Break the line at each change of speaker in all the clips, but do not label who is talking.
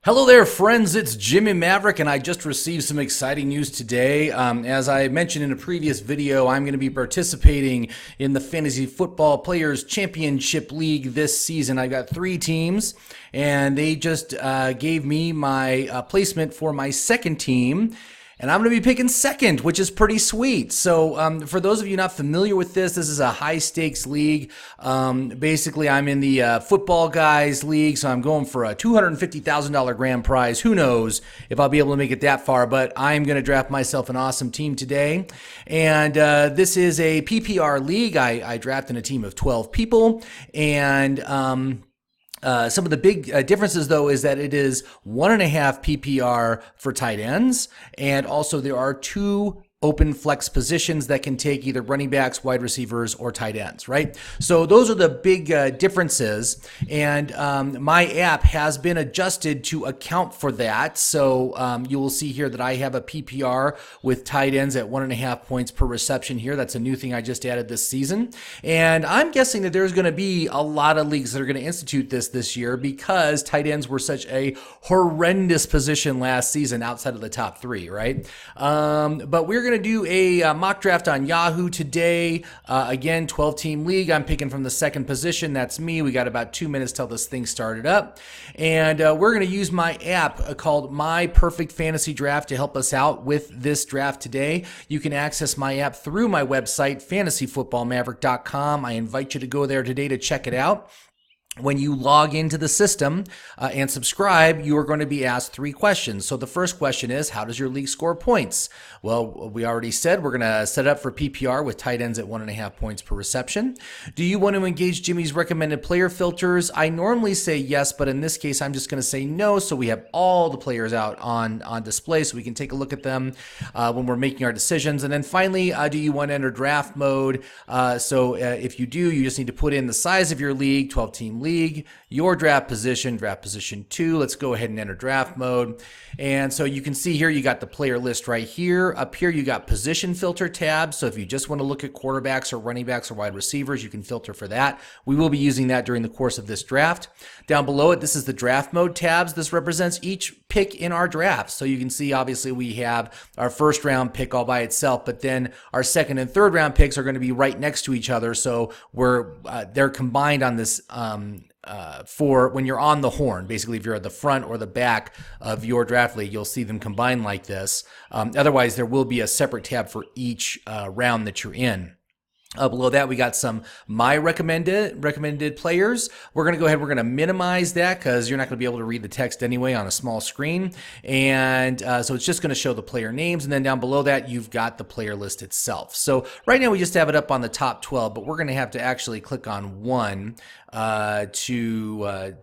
Hello there, friends. It's Jimmy Maverick, and I just received some exciting news today. As I mentioned in a previous video, I'm going to be participating in the Fantasy Football Players Championship League this season. I got 3 teams, and they just gave me my placement for my second team. And I'm going to be picking second, which is pretty sweet. So for those of you not familiar with this is a high-stakes league. Basically, I'm in the Football Guys League, so I'm going for a $250,000 grand prize. Who knows if I'll be able to make it that far, but I'm going to draft myself an awesome team today. And this is a PPR league. I draft in a team of 12 people, and some of the big differences, though, is that it is 1.5 PPR for tight ends, and also there are 2 open flex positions that can take either running backs, wide receivers, or tight ends, right? So those are the big differences, and my app has been adjusted to account for that. So you will see here that I have a PPR with tight ends at 1.5 points per reception here. That's a new thing I just added this season, and I'm guessing that there's going to be a lot of leagues that are going to institute this year because tight ends were such a horrendous position last season outside of the top 3, right? But we're going to do a mock draft on Yahoo today. Again, 12-team league. I'm picking from the second position. That's me. We got about 2 minutes till this thing started up. And we're going to use my app called My Perfect Fantasy Draft to help us out with this draft today. You can access my app through my website, fantasyfootballmaverick.com. I invite you to go there today to check it out. When you log into the system and subscribe, you are going to be asked 3 questions. So the first question is, how does your league score points? Well, we already said we're going to set up for PPR with tight ends at 1.5 points per reception. Do you want to engage Jimmy's recommended player filters? I normally say yes, but in this case, I'm just going to say no. So we have all the players out on display so we can take a look at them when we're making our decisions. And then finally, do you want to enter draft mode? So if you do, you just need to put in the size of your league, 12-team league, your draft position 2. Let's go ahead and enter draft mode. And so you can see here, you got the player list right here. Up here, you got position filter tabs. So if you just want to look at quarterbacks or running backs or wide receivers, you can filter for that. We will be using that during the course of this draft. Down below it, this is the draft mode tabs. This represents each pick in our draft. So you can see, obviously, we have our first round pick all by itself, but then our second and third round picks are going to be right next to each other. So they're combined on this for when you're on the horn. Basically, if you're at the front or the back of your draft league, you'll see them combined like this. Otherwise, there will be a separate tab for each round that you're in. Below that, we got some my recommended players. We're going to go ahead. We're going to minimize that because you're not going to be able to read the text anyway on a small screen. And so it's just going to show the player names. And then down below that, you've got the player list itself. So right now, we just have it up on the top 12, but we're going to have to actually click on one to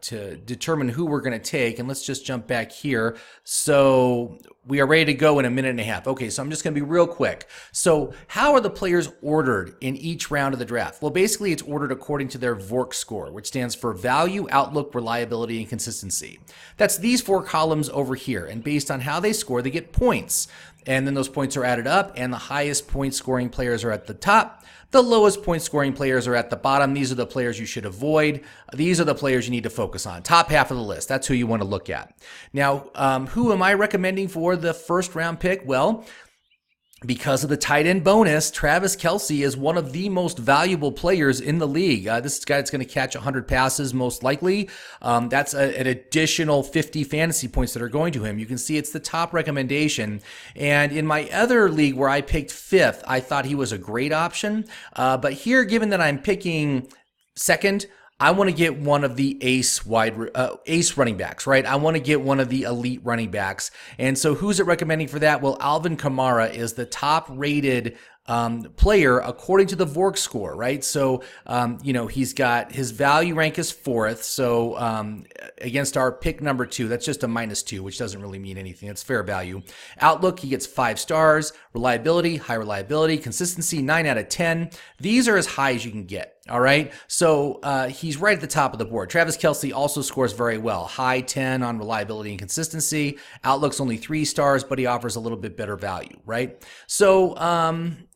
determine who we're going to take. And let's just jump back here. So we are ready to go in a minute and a half. Okay, so I'm just going to be real quick. So how are the players ordered in each round of the draft? Well, basically, it's ordered according to their VORC score, which stands for value, outlook, reliability, and consistency. That's these 4 columns over here. And based on how they score, they get points. And then those points are added up, and the highest point scoring players are at the top. The lowest point scoring players are at the bottom. These are the players you should avoid. These are the players you need to focus on. Top half of the list. That's who you want to look at. Now, who am I recommending for the first round pick? Well, because of the tight end bonus, Travis Kelce is one of the most valuable players in the league. This is a guy that's going to catch 100 passes most likely. That's an additional 50 fantasy points that are going to him. You can see it's the top recommendation. And in my other league where I picked 5th, I thought he was a great option. But here, given that I'm picking second, I want to get one of the ace running backs, right? I want to get one of the elite running backs. And so who's it recommending for that? Well, Alvin Kamara is the top rated player according to the VORC score, right? So, he's got his value rank is 4th. So, against our pick number 2, that's just a -2, which doesn't really mean anything. It's fair value. Outlook, he gets 5 stars. Reliability, high reliability. Consistency, 9 out of 10. These are as high as you can get. All right. So he's right at the top of the board. Travis Kelce also scores very well. High 10 on reliability and consistency. Outlook's only 3 stars, but he offers a little bit better value, right? So,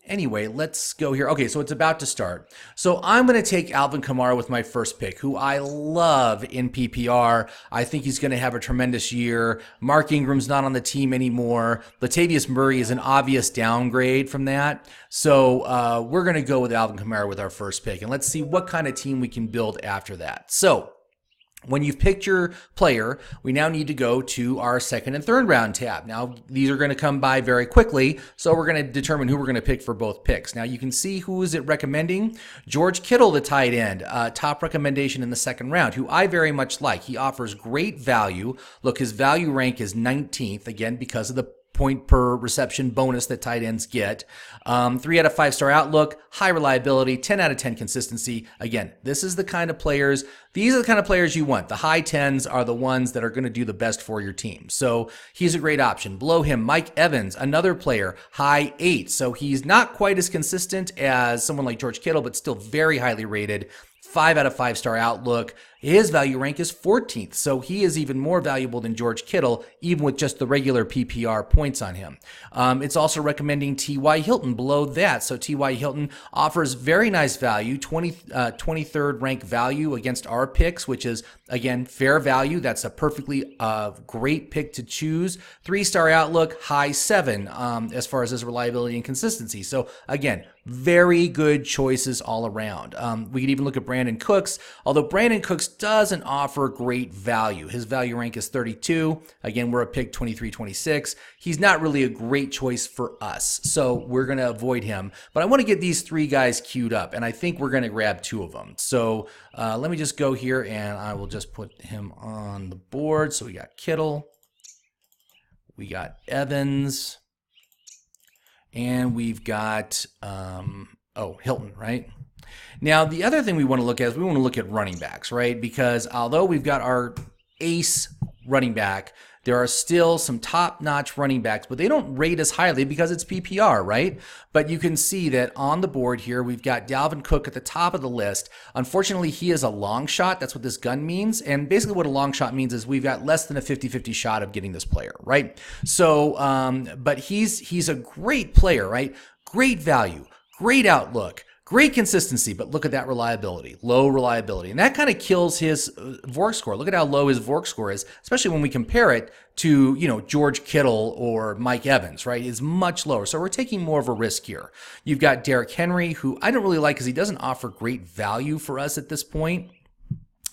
Anyway, let's go here. Okay, so it's about to start. So I'm going to take Alvin Kamara with my first pick, who I love in PPR. I think he's going to have a tremendous year. Mark Ingram's not on the team anymore. Latavius Murray is an obvious downgrade from that. So we're going to go with Alvin Kamara with our first pick, and let's see what kind of team we can build after that. So when you've picked your player, we now need to go to our second and third round tab. Now, these are going to come by very quickly, so we're going to determine who we're going to pick for both picks. Now, you can see who is it recommending. George Kittle, the tight end, top recommendation in the second round, who I very much like. He offers great value. Look, his value rank is 19th, again, because of the point per reception bonus that tight ends get. 3 out of 5 star outlook, high reliability, 10 out of 10 consistency. Again, this is the kind of players, these are the kind of players you want. The high 10s are the ones that are going to do the best for your team. So he's a great option. Below him, Mike Evans, another player, high 8. So he's not quite as consistent as someone like George Kittle, but still very highly rated. 5 out of 5 star outlook. His value rank is 14th, so he is even more valuable than George Kittle, even with just the regular PPR points on him. It's also recommending T.Y. Hilton below that. So T.Y. Hilton offers very nice value, 23rd rank value against our picks, which is, again, fair value. That's a perfectly great pick to choose. 3-star outlook, high 7 as far as his reliability and consistency. So, again, very good choices all around. We could even look at Brandon Cooks, although Brandon Cooks doesn't offer great value. His value rank is 32. Again, we're a pick 23-26. He's not really a great choice for us, so we're going to avoid him. But I want to get these 3 guys queued up, and I think we're going to grab 2 of them. So let me just go here, and I will just put him on the board. So we got Kittle, we got Evans, and we've got, Hilton, right? Now, the other thing we want to look at is we want to look at running backs, right? Because although we've got our ace running back, there are still some top-notch running backs, but they don't rate as highly because it's PPR, right? But you can see that on the board here, we've got Dalvin Cook at the top of the list. Unfortunately, he is a long shot. That's what this gun means. And basically what a long shot means is we've got less than a 50-50 shot of getting this player, right? So, but he's a great player, right? Great value, great outlook, great consistency, but look at that reliability, low reliability. And that kind of kills his VORC score. Look at how low his VORC score is, especially when we compare it to, George Kittle or Mike Evans, right? It's much lower. So we're taking more of a risk here. You've got Derrick Henry, who I don't really like because he doesn't offer great value for us at this point.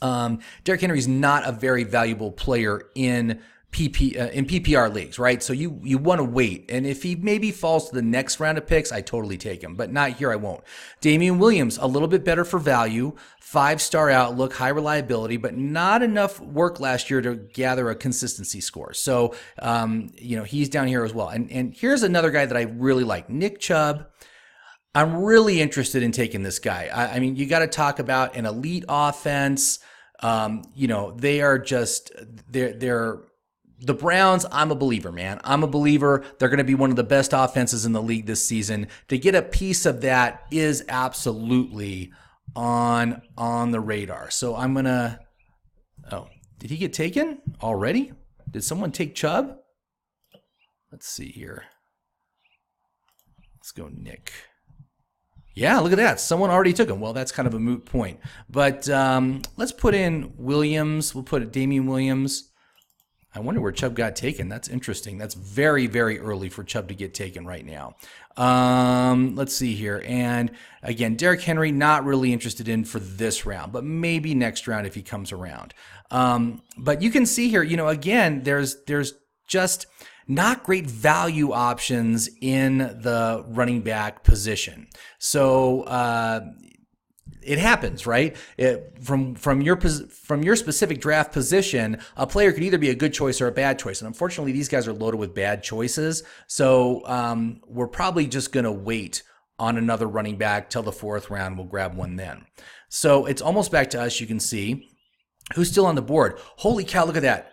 Derrick Henry's not a very valuable player in PPR leagues, right? So you want to wait. And if he maybe falls to the next round of picks, I totally take him. But not here, I won't. Damian Williams, a little bit better for value. 5-star outlook, high reliability, but not enough work last year to gather a consistency score. So, he's down here as well. And here's another guy that I really like, Nick Chubb. I'm really interested in taking this guy. I mean, you got to talk about an elite offense. They are just, they're the Browns, I'm a believer, man. I'm a believer. They're going to be one of the best offenses in the league this season. To get a piece of that is absolutely on the radar. So I'm going to... Oh, did he get taken already? Did someone take Chubb? Let's see here. Let's go Nick. Yeah, look at that. Someone already took him. Well, that's kind of a moot point. But let's put in Williams. We'll put Damian Williams. I wonder where Chubb got taken. That's interesting. That's very, very early for Chubb to get taken right now. Let's see here. And again, Derrick Henry, not really interested in for this round, but maybe next round if he comes around. But you can see here, again, there's just not great value options in the running back position. So, it happens, right? From your specific draft position, a player could either be a good choice or a bad choice. And unfortunately, these guys are loaded with bad choices. So we're probably just going to wait on another running back till the 4th round. We'll grab one then. So it's almost back to us. You can see who's still on the board. Holy cow, look at that.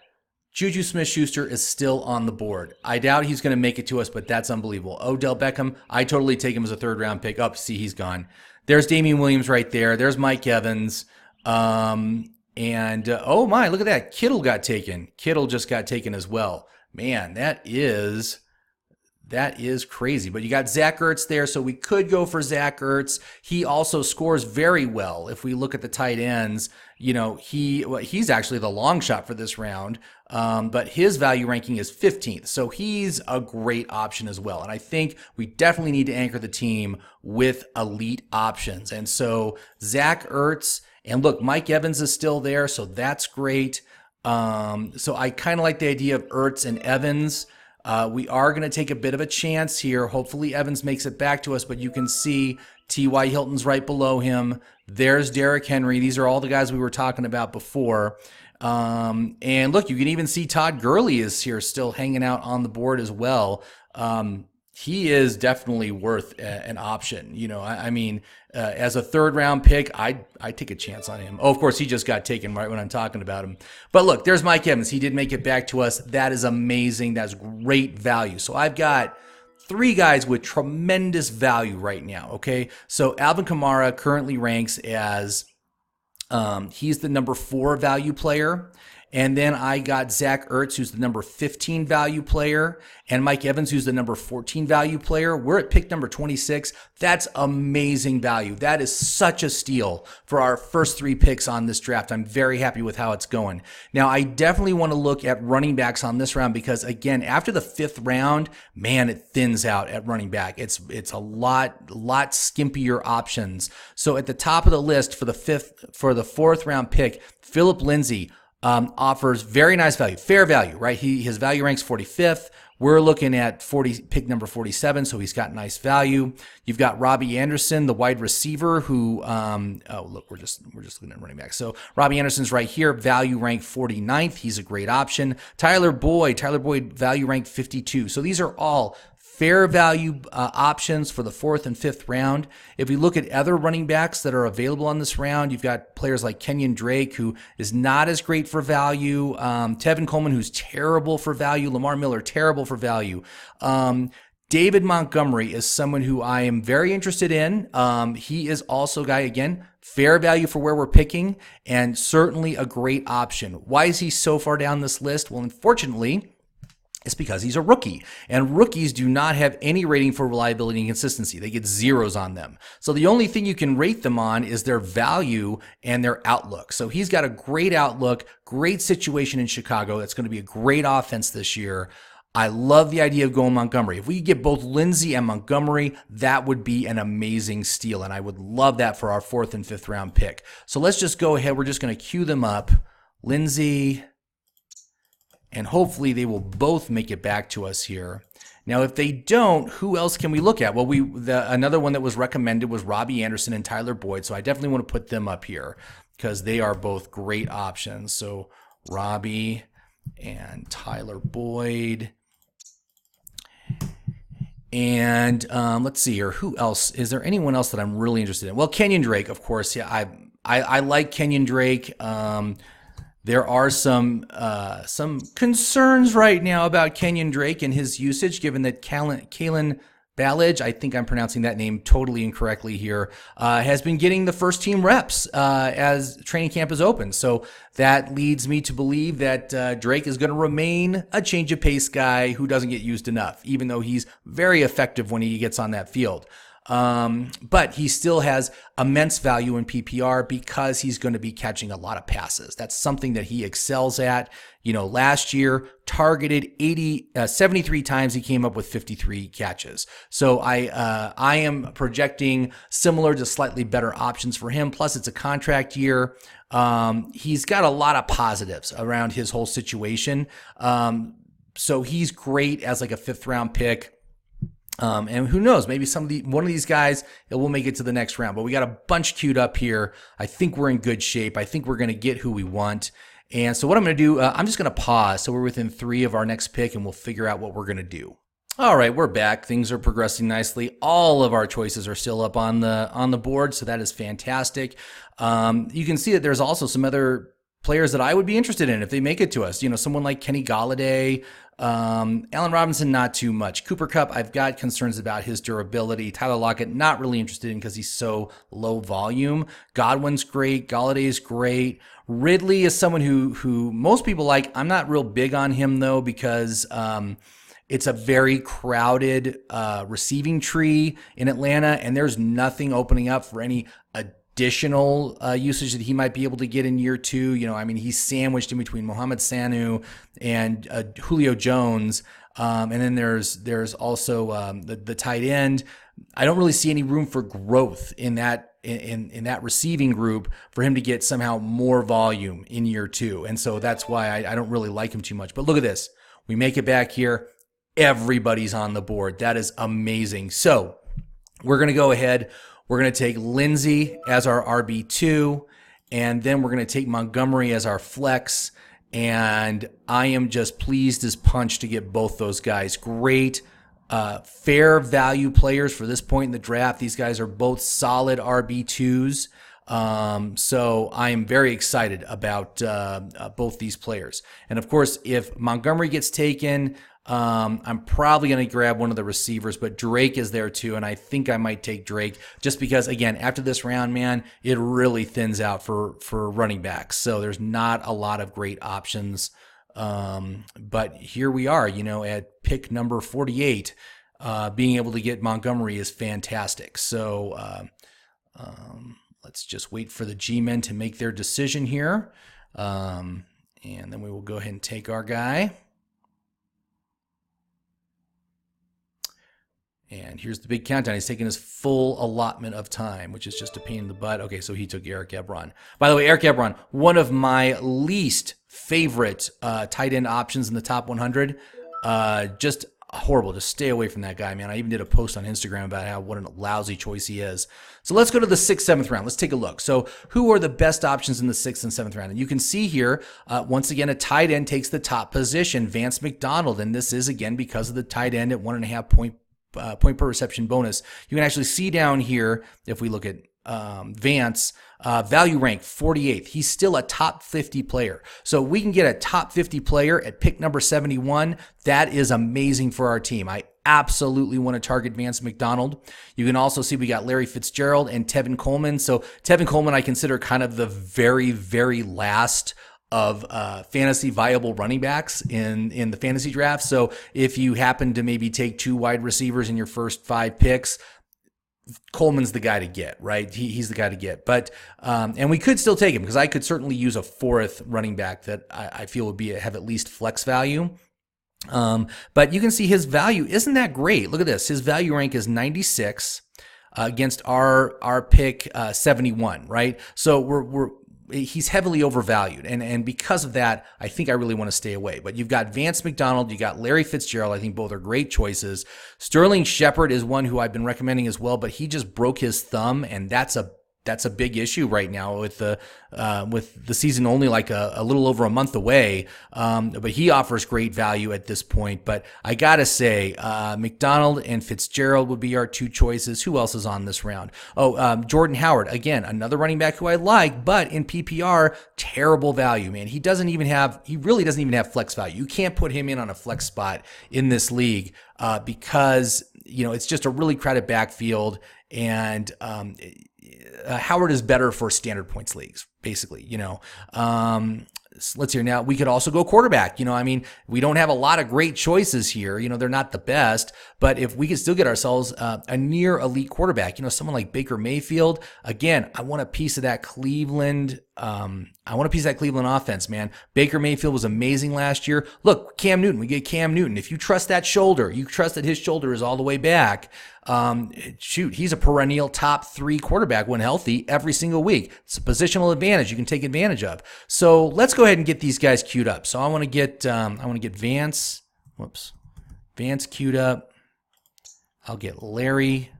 Juju Smith-Schuster is still on the board. I doubt he's going to make it to us, but that's unbelievable. Odell Beckham, I totally take him as a 3rd-round pick. Oh, see, he's gone. There's Damian Williams right there. There's Mike Evans. Oh my, look at that. Kittle got taken. Kittle just got taken as well. Man, that is That is crazy. But you got Zach Ertz there, so we could go for Zach Ertz. He also scores very well. If we look at the tight ends, he's actually the long shot for this round, but his value ranking is 15th. So he's a great option as well. And I think we definitely need to anchor the team with elite options. And so Zach Ertz, and look, Mike Evans is still there, so that's great. So I kind of like the idea of Ertz and Evans. We are going to take a bit of a chance here. Hopefully Evans makes it back to us, but you can see T.Y. Hilton's right below him. There's Derrick Henry. These are all the guys we were talking about before. And look, you can even see Todd Gurley is here still hanging out on the board as well. He is definitely worth an option. As a third round pick, I'd take a chance on him. Oh, of course, he just got taken right when I'm talking about him. But look, there's Mike Evans. He did make it back to us. That is amazing. That's great value. So I've got 3 guys with tremendous value right now. Okay. So Alvin Kamara currently ranks as, he's the number 4 value player. And then I got Zach Ertz, who's the number 15 value player, and Mike Evans, who's the number 14 value player. We're at pick number 26. That's amazing value. That is such a steal for our first 3 picks on this draft. I'm very happy with how it's going. Now, I definitely want to look at running backs on this round because, again, after the 5th round, man, it thins out at running back. It's a lot skimpier options. So at the top of the list for the 4th round pick, Phillip Lindsay offers very nice value, fair value, right? His value ranks 45th. We're looking at pick number 47, so he's got nice value. You've got Robbie Anderson, the wide receiver, who we're just looking at running back. So Robbie Anderson's right here, value rank 49th. He's a great option. Tyler Boyd, value rank 52. So these are all fair value options for the 4th and 5th round. If we look at other running backs that are available on this round, you've got players like Kenyon Drake, who is not as great for value. Tevin Coleman, who's terrible for value. Lamar Miller, terrible for value. David Montgomery is someone who I am very interested in. He is also a guy, again, fair value for where we're picking, and certainly a great option. Why is he so far down this list? Well, unfortunately, it's because he's a rookie, and rookies do not have any rating for reliability and consistency. They get zeros on them. So the only thing you can rate them on is their value and their outlook. So he's got a great outlook, great situation in Chicago. That's going to be a great offense this year. I love the idea of going Montgomery. If we could get both Lindsay and Montgomery, that would be an amazing steal, and I would love that for our 4th and 5th round pick. So let's just go ahead. We're just going to queue them up. Lindsay, and hopefully they will both make it back to us here. Now, if they don't, who else can we look at? Well, another one that was recommended was Robbie Anderson and Tyler Boyd, so I definitely want to put them up here because they are both great options. So Robbie and Tyler Boyd. And let's see here. Who else? Is there anyone else that I'm really interested in? Well, Kenyon Drake, of course. Yeah, I like Kenyon Drake. There are some concerns right now about Kenyon Drake and his usage, given that Kalen Ballage, I think I'm pronouncing that name totally incorrectly here, has been getting the first team reps as training camp is open. So that leads me to believe that Drake is going to remain a change of pace guy who doesn't get used enough, even though he's very effective when he gets on that field. But he still has immense value in PPR because he's going to be catching a lot of passes. That's something that he excels at. Last year targeted 73 times. He came up with 53 catches. So I am projecting similar to slightly better options for him. Plus it's a contract year. He's got a lot of positives around his whole situation. So he's great as like a 5th round pick. And who knows, maybe one of these guys, it will make it to the next round. But we got a bunch queued up here. I think we're in good shape. I think we're going to get who we want. And so what I'm going to do, I'm just going to pause so we're within 3 of our next pick, and we'll figure out what we're going to do. All right, we're back. Things are progressing nicely. All of our choices are still up on the board, so that is fantastic. You can see that there's also some other players that I would be interested in if they make it to us. Someone like Kenny Golladay, Allen Robinson, not too much. Cooper Kupp, I've got concerns about his durability. Tyler Lockett, not really interested in because he's so low volume. Godwin's great. Galladay's great. Ridley is someone who most people like. I'm not real big on him though because it's a very crowded receiving tree in Atlanta, and there's nothing opening up for any additional usage that he might be able to get in year 2. I mean, he's sandwiched in between Mohamed Sanu and Julio Jones. And then there's also the tight end. I don't really see any room for growth in that in that receiving group for him to get somehow more volume in year 2. And so that's why I don't really like him too much. But look at this. We make it back here. Everybody's on the board. That is amazing. So we're going to go ahead. We're going to take Lindsey as our RB2, and then we're going to take Montgomery as our flex. And I am just pleased as punch to get both those guys. Great, fair value players for this point in the draft. These guys are both solid RB2s. So I am very excited about both these players. And of course, if Montgomery gets taken, I'm probably going to grab one of the receivers, but Drake is there too. And I think I might take Drake just because, again, after this round, man, it really thins out for running backs. So there's not a lot of great options. But here we are, at pick number 48, being able to get Montgomery is fantastic. So, let's just wait for the G-men to make their decision here. And then we will go ahead and take our guy. And here's the big countdown. He's taking his full allotment of time, which is just a pain in the butt. Okay, so he took Eric Ebron. By the way, Eric Ebron, one of my least favorite tight end options in the top 100. Just horrible. Just stay away from that guy, man. I even did a post on Instagram about what a lousy choice he is. So let's go to the 6th, 7th round. Let's take a look. So who are the best options in the 6th and 7th round? And you can see here, once again, a tight end takes the top position, Vance McDonald. And this is, again, because of the tight end at 1.5 point per reception bonus. You can actually see down here, if we look at Vance, value rank 48th. He's still a top 50 player. So we can get a top 50 player at pick number 71. That is amazing for our team. I absolutely want to target Vance McDonald. You can also see we got Larry Fitzgerald and Tevin Coleman. So Tevin Coleman I consider kind of the very, very last of fantasy viable running backs in the fantasy draft. So if you happen to maybe take 2 wide receivers in your first 5 picks, Coleman's the guy to get, right? He's the guy to get. But and we could still take him because I could certainly use a 4th running back that I feel would have at least flex value. But you can see his value isn't that great. Look at this. His value rank is 96 against our pick 71, right? So he's heavily overvalued. And because of that, I think I really want to stay away. But you've got Vance McDonald, you got Larry Fitzgerald. I think both are great choices. Sterling Shepard is one who I've been recommending as well, but he just broke his thumb, and that's a big issue right now with the season only like a little over a month away. But he offers great value at this point. But I gotta say, McDonald and Fitzgerald would be our 2 choices. Who else is on this round? Jordan Howard, again, another running back who I like, but in PPR, terrible value, man. He really doesn't even have flex value. You can't put him in on a flex spot in this league, because, it's just a really crowded backfield, and, Howard is better for standard points leagues, basically, let's hear now. We could also go quarterback. We don't have a lot of great choices here. They're not the best, but if we could still get ourselves a near elite quarterback, someone like Baker Mayfield, again, I want a piece of that Cleveland. I want a piece of that Cleveland offense, man. Baker Mayfield was amazing last year. Look, Cam Newton, we get Cam Newton. If you trust that shoulder, you trust that his shoulder is all the way back. He's a perennial top 3 quarterback when healthy every single week. It's a positional advantage you can take advantage of. So let's go ahead and get these guys queued up. So I want to get Vance. Vance queued up. I'll get Larry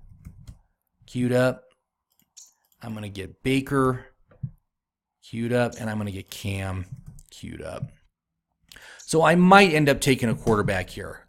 queued up. I'm going to get Baker queued up, and I'm going to get Cam queued up. So I might end up taking a quarterback here.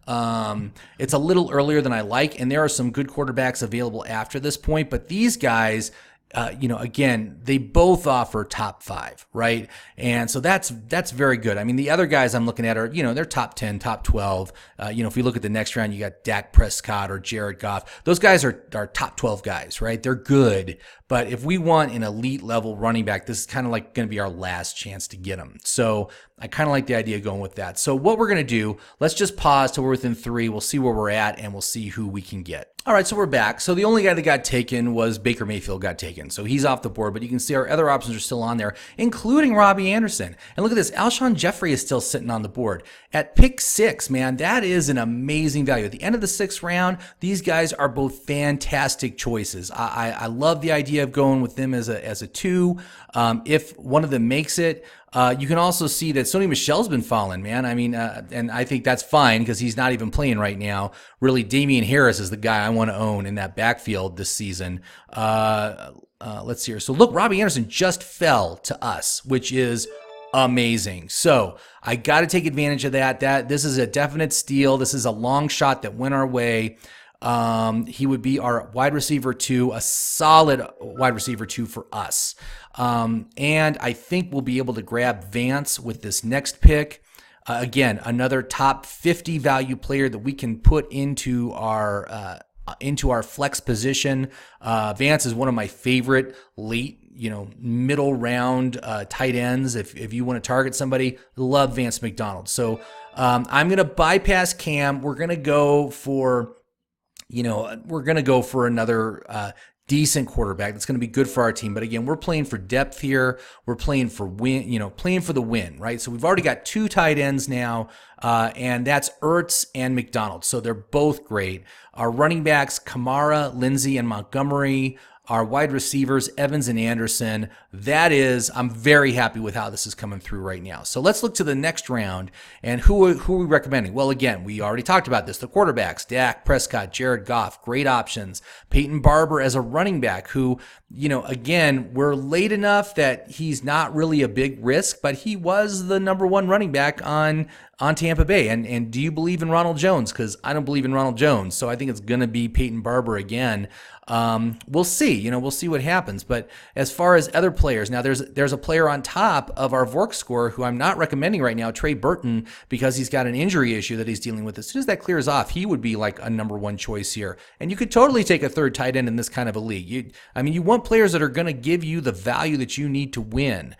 It's a little earlier than I like, and there are some good quarterbacks available after this point, but these guys, again, they both offer top 5, right? And so that's very good. The other guys I'm looking at are, they're top 10, top 12. If we look at the next round, you got Dak Prescott or Jared Goff. Those guys are top 12 guys, right? They're good. But if we want an elite level running back, this is kind of like going to be our last chance to get them. So I kind of like the idea of going with that. So what we're going to do, let's just pause till we're within 3. We'll see where we're at, and we'll see who we can get. All right, so we're back. So the only guy that got taken was Baker Mayfield got taken. So he's off the board, but you can see our other options are still on there, including Robbie Anderson. And look at this, Alshon Jeffrey is still sitting on the board. At pick 6, man, that is an amazing value. At the end of the 6th round, these guys are both fantastic choices. I love the idea of going with them as a 2. If one of them makes it, you can also see that Sony Michel's been falling, man. I mean, and I think that's fine because he's not even playing right now. Really, Damian Harris is the guy I want to own in that backfield this season. Let's see here. So look, Robbie Anderson just fell to us, which is amazing. So I got to take advantage of that. This is a definite steal. This is a long shot that went our way. He would be our wide receiver 2, a solid wide receiver 2 for us. And I think we'll be able to grab Vance with this next pick. Again, another top 50 value player that we can put into our flex position. Vance is one of my favorite late, middle round tight ends. If you want to target somebody, love Vance McDonald. So I'm going to bypass Cam. We're going to go for another decent quarterback that's going to be good for our team. But again, we're playing for depth here. We're playing for playing for the win, right? So we've already got 2 tight ends now, and that's Ertz and McDonald. So they're both great. Our running backs, Kamara, Lindsey, and Montgomery. Our wide receivers, Evans and Anderson. I'm very happy with how this is coming through right now. So let's look to the next round. And who are we recommending? Well, again, we already talked about this. The quarterbacks, Dak Prescott, Jared Goff, great options. Peyton Barber as a running back who, again, we're late enough that he's not really a big risk, but he was the number 1 running back on Tampa Bay. And do you believe in Ronald Jones? Because I don't believe in Ronald Jones. So I think it's going to be Peyton Barber again. We'll see, we'll see what happens. But as far as other players, now there's a player on top of our Vork score who I'm not recommending right now, Trey Burton, because he's got an injury issue that he's dealing with. As soon as that clears off, he would be like a number 1 choice here. And you could totally take a 3rd tight end in this kind of a league. You want players that are going to give you the value that you need to win.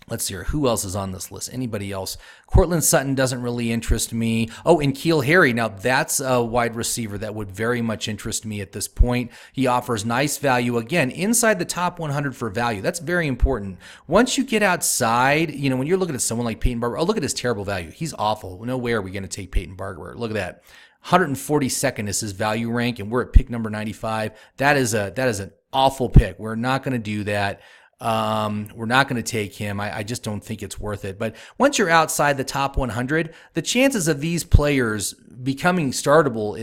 Let's see here. Who else is on this list? Anybody else? Cortland Sutton doesn't really interest me. Oh, and Keel Harry. Now, that's a wide receiver that would very much interest me at this point. He offers nice value. Again, inside the top 100 for value. That's very important. Once you get outside, when you're looking at someone like Peyton Barber, look at his terrible value. He's awful. No way are we going to take Peyton Barber. Look at that. 142nd is his value rank, and we're at pick number 95. That is an awful pick. We're not going to do that. We're not going to take him. I just don't think it's worth it. But once you're outside the top 100, the chances of these players becoming startable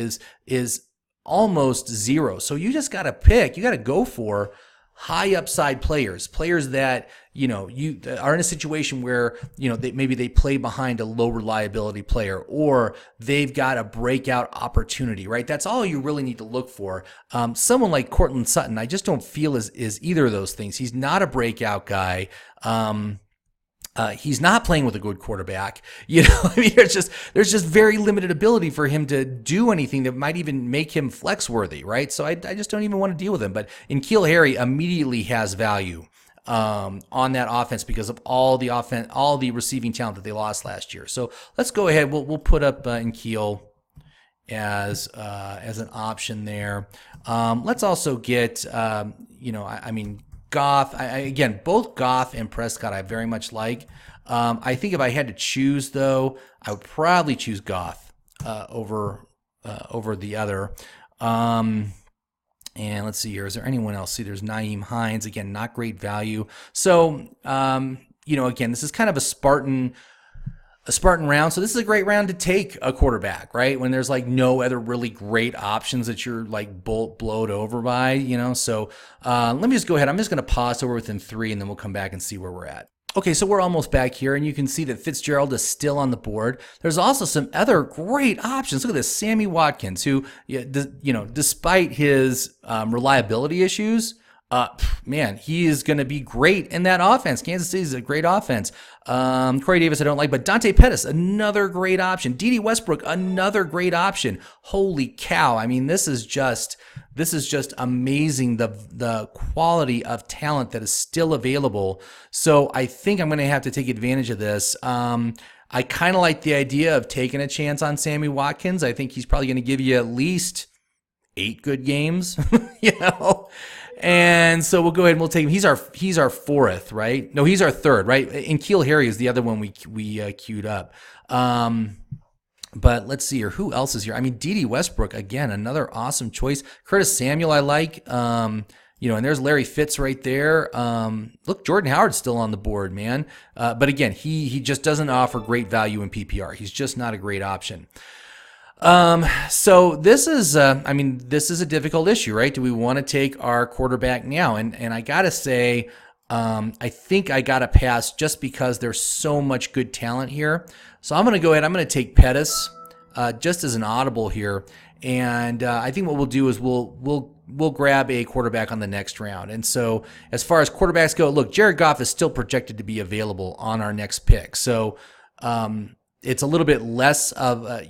is almost 0. So you just got to pick. You got to go for high upside players that, you are in a situation where, maybe they play behind a low reliability player, or they've got a breakout opportunity, right? That's all you really need to look for. Someone like Cortland Sutton, I just don't feel is either of those things. He's not a breakout guy. He's not playing with a good quarterback. There's just very limited ability for him to do anything that might even make him flex worthy, right? So I just don't even want to deal with him. But N'Keal Harry immediately has value on that offense because of all the receiving talent that they lost last year. So let's go ahead. We'll put up N'Keal as an option there. Let's also get Goff. Again, both Goff and Prescott I very much like. I think if I had to choose, though, I would probably choose Goff over the other. And let's see here. Is there anyone else? See, there's Nyheim Hines. Again, not great value. So, again, this is kind of a Spartan round. So this is a great round to take a quarterback, right? When there's like no other really great options that you're like blowed over by, So let me just go ahead. I'm just going to pause so we're within 3, and then we'll come back and see where we're at. Okay, so we're almost back here, and you can see that Fitzgerald is still on the board. There's also some other great options. Look at this, Sammy Watkins, who, despite his reliability issues, Man, he is going to be great in that offense. Kansas City is a great offense. Corey Davis, I don't like, but Dante Pettis, another great option. D.D. Westbrook, another great option. Holy cow. I mean, this is just amazing, the quality of talent that is still available. So I think I'm going to have to take advantage of this. I kind of like the idea of taking a chance on Sammy Watkins. I think he's probably going to give you at least 8 good games, And so we'll go ahead and we'll take him. He's our fourth, right? No, he's our third, right? And N'Keal Harry is the other one we queued up. But let's see here. Who else is here? I mean, D.D. Westbrook, again, another awesome choice. Curtis Samuel, I like. And there's Larry Fitz right there. Look, Jordan Howard's still on the board, man. But again, he just doesn't offer great value in PPR. He's just not a great option. So this is a difficult issue, right? Do we want to take our quarterback now? And I gotta say, I think I gotta pass just because there's so much good talent here. So I'm gonna go ahead. I'm gonna take Pettis, just as an audible here. And I think what we'll do is we'll grab a quarterback on the next round. And so as far as quarterbacks go, look, Jared Goff is still projected to be available on our next pick. So it's a little bit less of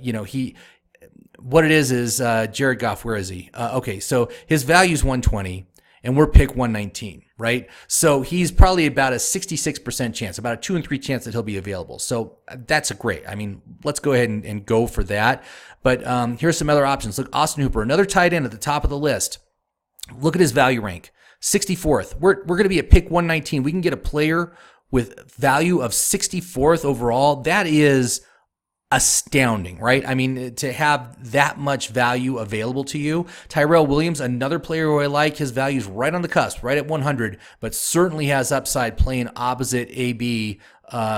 what it is Jared Goff. Where is he? Okay, so his value is 120, and we're pick 119, right? So he's probably about a 66% chance, about a 2 and 3 chance that he'll be available. So that's great. I mean, let's go ahead and go for that. But here's some other options. Look, Austin Hooper, another tight end at the top of the list. Look at his value rank, 64th. We're going to be at pick 119. We can get a player with value of 64th overall. That is astounding, right? I mean, to have that much value available to you. Tyrell Williams, another player who I like. His value is right on the cusp, right at 100, but certainly has upside playing opposite AB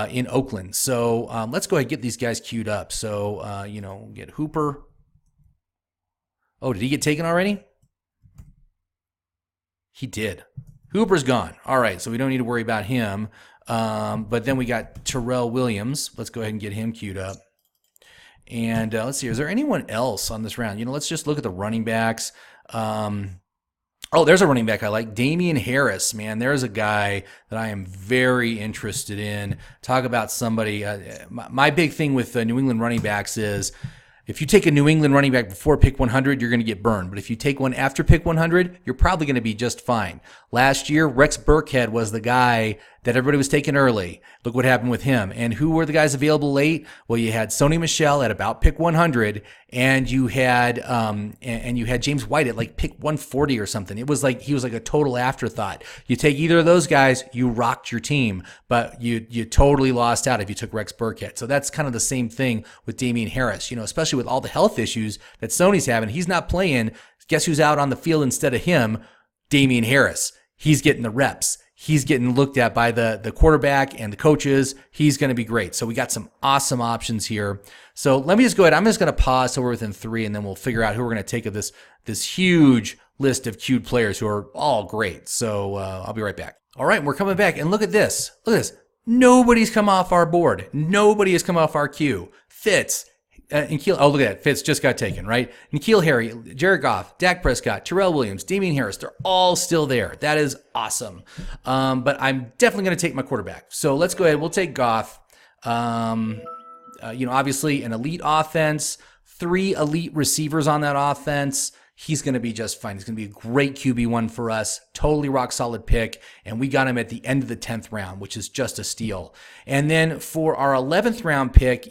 in Oakland. So let's go ahead and get these guys queued up. So, get Hooper. Oh, did he get taken already? He did. Hooper's gone. All right, so we don't need to worry about him. But then we got Tyrell Williams. Let's go ahead and get him queued up. And let's see, is there anyone else on this round? Let's just look at the running backs. There's a running back I like, Damian Harris, man. There's a guy that I am very interested in. Talk about somebody. My big thing with New England running backs is if you take a New England running back before pick 100, you're going to get burned. But if you take one after pick 100, you're probably going to be just fine. Last year, Rex Burkhead was the guy that everybody was taking early. Look what happened with him. And who were the guys available late? Well, you had Sony Michel at about pick 100, and you had James White at like pick 140 or something. It was like he was like a total afterthought. You take either of those guys, you rocked your team, but you totally lost out if you took Rex Burkhead. So that's kind of the same thing with Damian Harris. Especially with all the health issues that Sony's having, he's not playing. Guess who's out on the field instead of him? Damian Harris. He's getting the reps. He's getting looked at by the quarterback and the coaches. He's going to be great. So we got some awesome options here. So let me just go ahead. I'm just going to pause so we're within 3, and then we'll figure out who we're going to take of this huge list of queued players who are all great. So I'll be right back. All right, we're coming back, and look at this. Look at this. Nobody's come off our board. Nobody has come off our queue. Fitz. N'Keal, look at that. Fitz just got taken, right? N'Keal Harry, Jared Goff, Dak Prescott, Tyrell Williams, Damian Harris, they're all still there. That is awesome. But I'm definitely going to take my quarterback. So let's go ahead. We'll take Goff. Obviously an elite offense, 3 elite receivers on that offense. He's going to be just fine. He's going to be a great QB1 for us. Totally rock solid pick. And we got him at the end of the 10th round, which is just a steal. And then for our 11th round pick,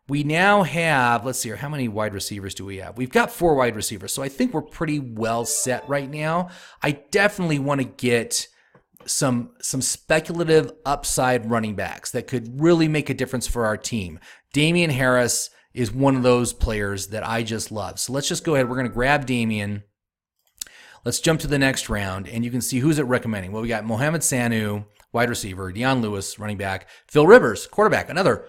we now have, let's see here, how many wide receivers do we have? We've got 4 wide receivers. So I think we're pretty well set right now. I definitely want to get some speculative upside running backs that could really make a difference for our team. Damian Harris is one of those players that I just love. So let's just go ahead. We're going to grab Damian. Let's jump to the next round, and you can see who's it recommending. Well, we got Mohamed Sanu, wide receiver, Deion Lewis, running back, Phil Rivers, quarterback, another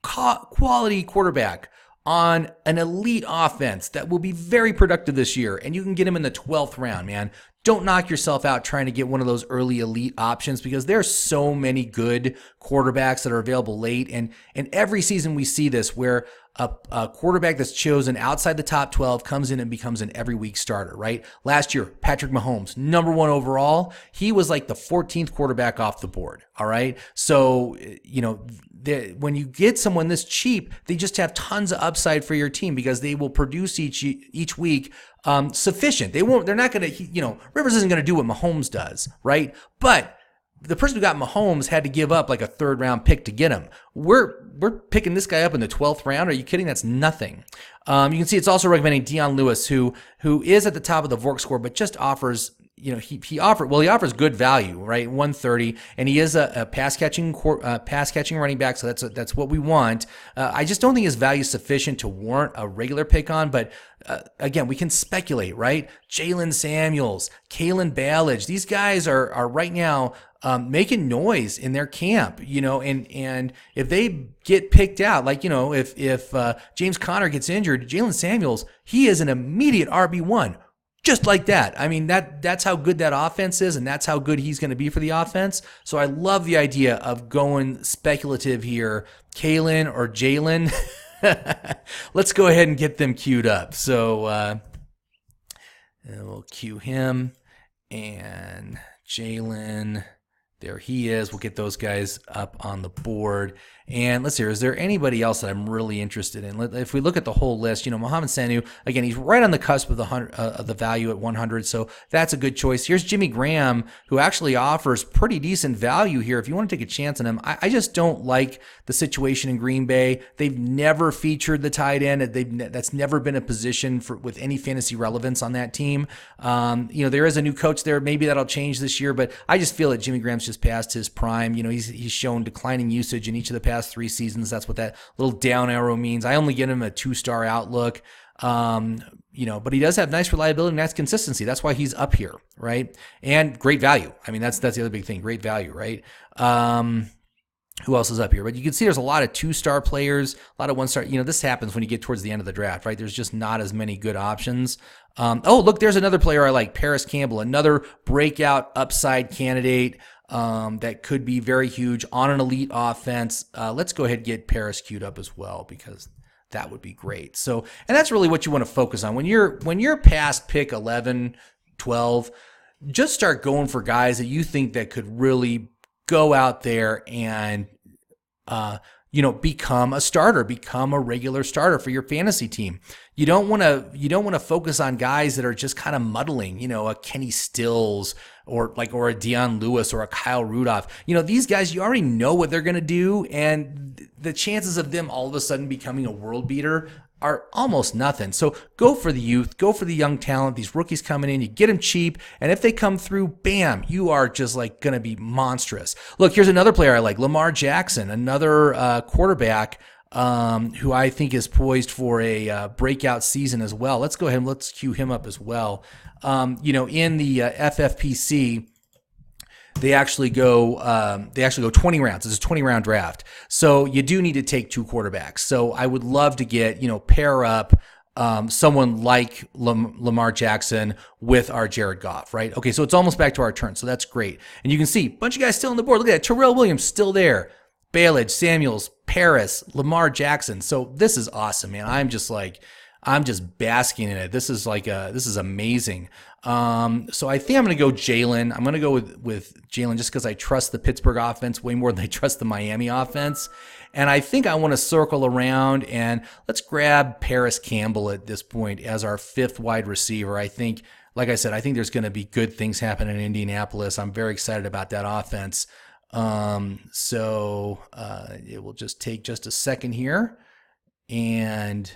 quality quarterback on an elite offense that will be very productive this year, and you can get him in the 12th round, man. don't knock yourself out trying to get one of those early elite options, because there's so many good quarterbacks that are available late. And every season we see this where a quarterback that's chosen outside the top 12 comes in and becomes an every week starter, right? Last year, Patrick Mahomes, number 1 overall. He was like the 14th quarterback off the board. All right. So, when you get someone this cheap, they just have tons of upside for your team because they will produce each week sufficient. They're not going to, Rivers isn't going to do what Mahomes does, right? But the person who got Mahomes had to give up like a 3rd round pick to get him. We're picking this guy up in the 12th round. Are you kidding? That's nothing. You can see it's also recommending Dion Lewis, who is at the top of the Vork score, but just offers, he offers good value, right? 130, and he is a pass catching running back, so that's what we want. I just don't think his value is sufficient to warrant a regular pick on, but again, we can speculate, right? Jalen Samuels, Kalen Ballage, these guys are right now making noise in their camp, and if they get picked out, like, if James Conner gets injured, Jalen Samuels, he is an immediate RB1. Just like that. I mean, that's how good that offense is, and that's how good he's going to be for the offense. So I love the idea of going speculative here. Kalen or Jalen. Let's go ahead and get them queued up. So we'll queue him and Jalen. There he is. We'll get those guys up on the board. And let's see, is there anybody else that I'm really interested in? If we look at the whole list, Mohamed Sanu, again, he's right on the cusp of the value at 100, so that's a good choice. Here's Jimmy Graham, who actually offers pretty decent value here if you want to take a chance on him. I just don't like the situation in Green Bay. They've never featured the tight end. That's never been a position with any fantasy relevance on that team. There is a new coach there. Maybe that'll change this year, but I just feel that Jimmy Graham's just past his prime. He's shown declining usage in each of the past 3 seasons. That's what that little down arrow means. I only get him a 2-star outlook. But he does have nice reliability, nice consistency. That's why he's up here, right? And great value. I mean, that's the other big thing. Great value, right? Who else is up here? But you can see there's a lot of 2-star players, a lot of 1-star. This happens when you get towards the end of the draft, right? There's just not as many good options. Look, there's another player I like, Paris Campbell, another breakout upside candidate that could be very huge on an elite offense. Let's go ahead and get Paris queued up as well, because that would be great. So, and that's really what you want to focus on. When you're past pick 11, 12, just start going for guys that you think that could really go out there and become a starter, become a regular starter for your fantasy team. You don't want to focus on guys that are just kind of muddling, a Kenny Stills or a Dion Lewis or a Kyle Rudolph. These guys, you already know what they're going to do, and the chances of them all of a sudden becoming a world beater are almost nothing. So go for the youth, go for the young talent. These rookies coming in, you get them cheap, and if they come through, bam, you are just like going to be monstrous. Look, here's another player I like, Lamar Jackson, another quarterback who I think is poised for a breakout season as well. Let's go ahead and let's queue him up as well. In the FFPC, they actually go 20 rounds. It's a 20-round draft. So you do need to take 2 quarterbacks. So I would love to get, pair up someone like Lamar Jackson with our Jared Goff, right? Okay, so it's almost back to our turn. So that's great. And you can see a bunch of guys still on the board. Look at that. Terrell Williams still there. Ballage, Samuels, Paris, Lamar Jackson. So this is awesome, man. I'm just basking in it. This is amazing. So I think I'm going to go Jalen. I'm going to go with Jalen just because I trust the Pittsburgh offense way more than I trust the Miami offense. And I think I want to circle around and let's grab Paris Campbell at this point as our 5th wide receiver. I think, like I said, I think there's going to be good things happening in Indianapolis. I'm very excited about that offense. So it will just take just a second here, and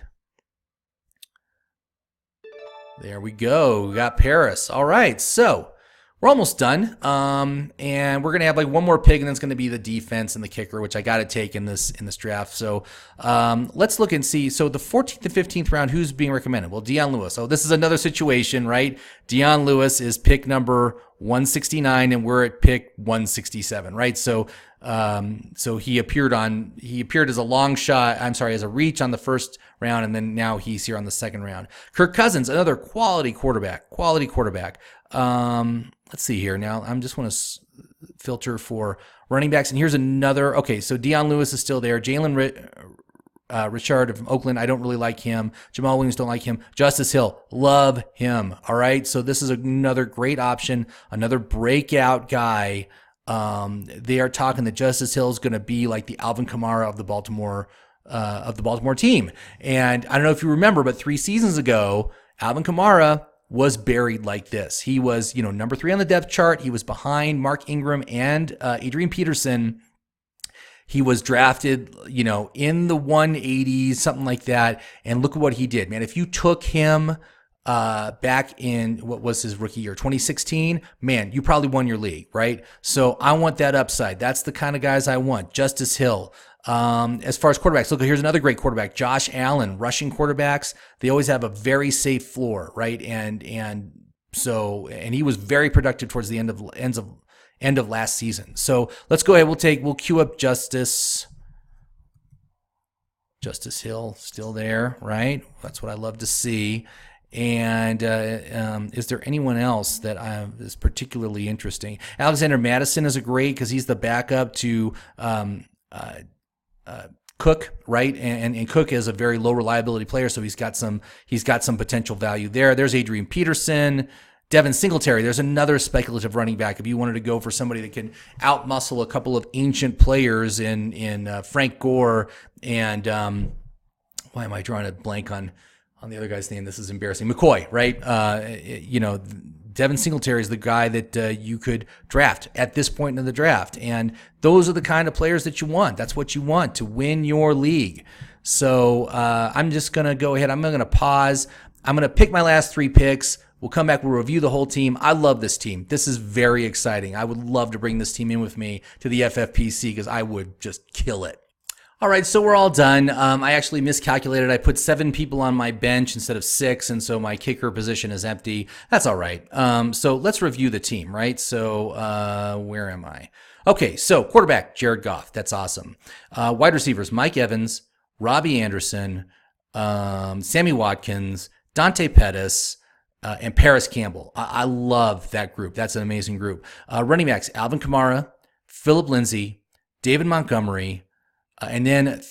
there we go. We got Paris. All right, so we're almost done. And we're gonna have like one more pick, and then it's gonna be the defense and the kicker, which I got to take in this draft. So let's look and see. So the 14th to 15th round, who's being recommended? Well, Dion Lewis. So this is another situation, right? Dion Lewis is pick number 169, and we're at pick 167, right? So So he appeared as a long shot. I'm sorry, as a reach on the first round, and then now he's here on the second round. Kirk Cousins, another quality quarterback. Let's see here. Now I'm just want to filter for running backs, and here's another. Okay, so Deion Lewis is still there. Jalen Richard from Oakland, I don't really like him. Jamal Williams, don't like him. Justice Hill, love him. All right, so this is another great option, another breakout guy. They are talking that Justice Hill is going to be like the Alvin Kamara of the Baltimore team. And I don't know if you remember, but 3 seasons ago, Alvin Kamara was buried like this. He was, number 3 on the depth chart. He was behind Mark Ingram and Adrian Peterson. He was drafted, in the 180s, something like that. And look at what he did, man. If you took him back in, what was his rookie year, 2016, man, you probably won your league, right? So I want that upside. That's the kind of guys I want. Justice Hill. As far as quarterbacks, look, here's another great quarterback, Josh Allen. Rushing quarterbacks, they always have a very safe floor, right? And he was very productive towards the end of last season. So let's go ahead. We'll queue up Justice Hill, still there, right? That's what I love to see. And is there anyone else that is particularly interesting? Alexander Madison is a great, because he's the backup to Cook, right? And Cook is a very low reliability player, so he's got some potential value there. There's Adrian Peterson. Devin Singletary, there's another speculative running back. If you wanted to go for somebody that can outmuscle a couple of ancient players in Frank Gore and why am I drawing a blank on the other guy's name? This is embarrassing. McCoy, right? Devin Singletary is the guy that you could draft at this point in the draft, and those are the kind of players that you want. That's what you want to win your league. So I'm just gonna go ahead. I'm gonna pause. I'm gonna pick my last 3 picks. We'll come back. We'll review the whole team. I love this team. This is very exciting. I would love to bring this team in with me to the FFPC because I would just kill it. All right, so we're all done. I actually miscalculated. I put 7 people on my bench instead of 6, and so my kicker position is empty. That's all right. So let's review the team, right? So where am I? Okay, so quarterback, Jared Goff. That's awesome. Wide receivers, Mike Evans, Robbie Anderson, Sammy Watkins, Dante Pettis, and Paris Campbell. I love that group. That's an amazing group. Running backs, Alvin Kamara, Phillip Lindsay, David Montgomery, and then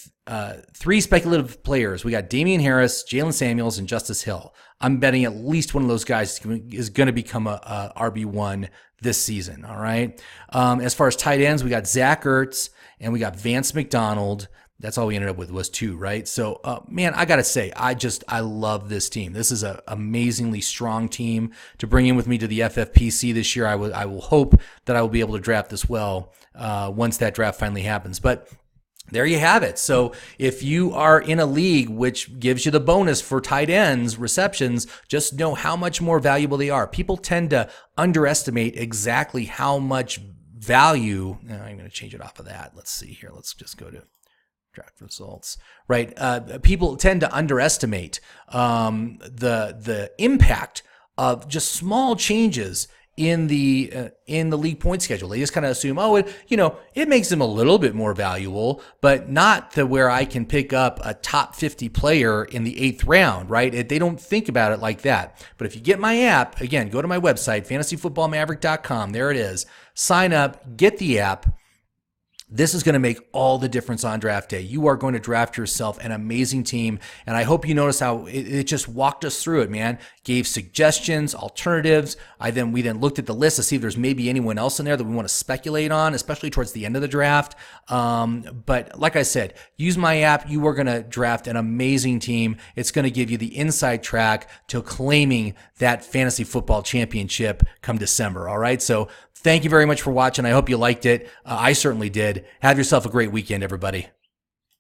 3 speculative players. We got Damian Harris, Jalen Samuels, and Justice Hill. I'm betting at least one of those guys is going to become a RB1 this season, all right? As far as tight ends, we got Zach Ertz, and we got Vance McDonald. That's all we ended up with was 2, right? So, man, I got to say, I love this team. This is an amazingly strong team to bring in with me to the FFPC this year. I will hope that I will be able to draft this well once that draft finally happens. But there you have it. So if you are in a league which gives you the bonus for tight ends, receptions, just know how much more valuable they are. People tend to underestimate exactly how much value. I'm going to change it off of that. Let's see here. Let's just go to draft results, right? People tend to underestimate the impact of just small changes in the league point schedule. They just kind of assume, it makes them a little bit more valuable, but not to where I can pick up a top 50 player in the 8th round, right? They don't think about it like that. But if you get my app, again, go to my website, fantasyfootballmaverick.com. There it is. Sign up, get the app. This is going to make all the difference on draft day. You are going to draft yourself an amazing team, and I hope you notice how it just walked us through it, man. Gave suggestions, alternatives. We then looked at the list to see if there's maybe anyone else in there that we want to speculate on, especially towards the end of the draft. But like I said, use my app. You are going to draft an amazing team. It's going to give you the inside track to claiming that fantasy football championship come December. All right, so thank you very much for watching. I hope you liked it. I certainly did. Have yourself a great weekend, everybody.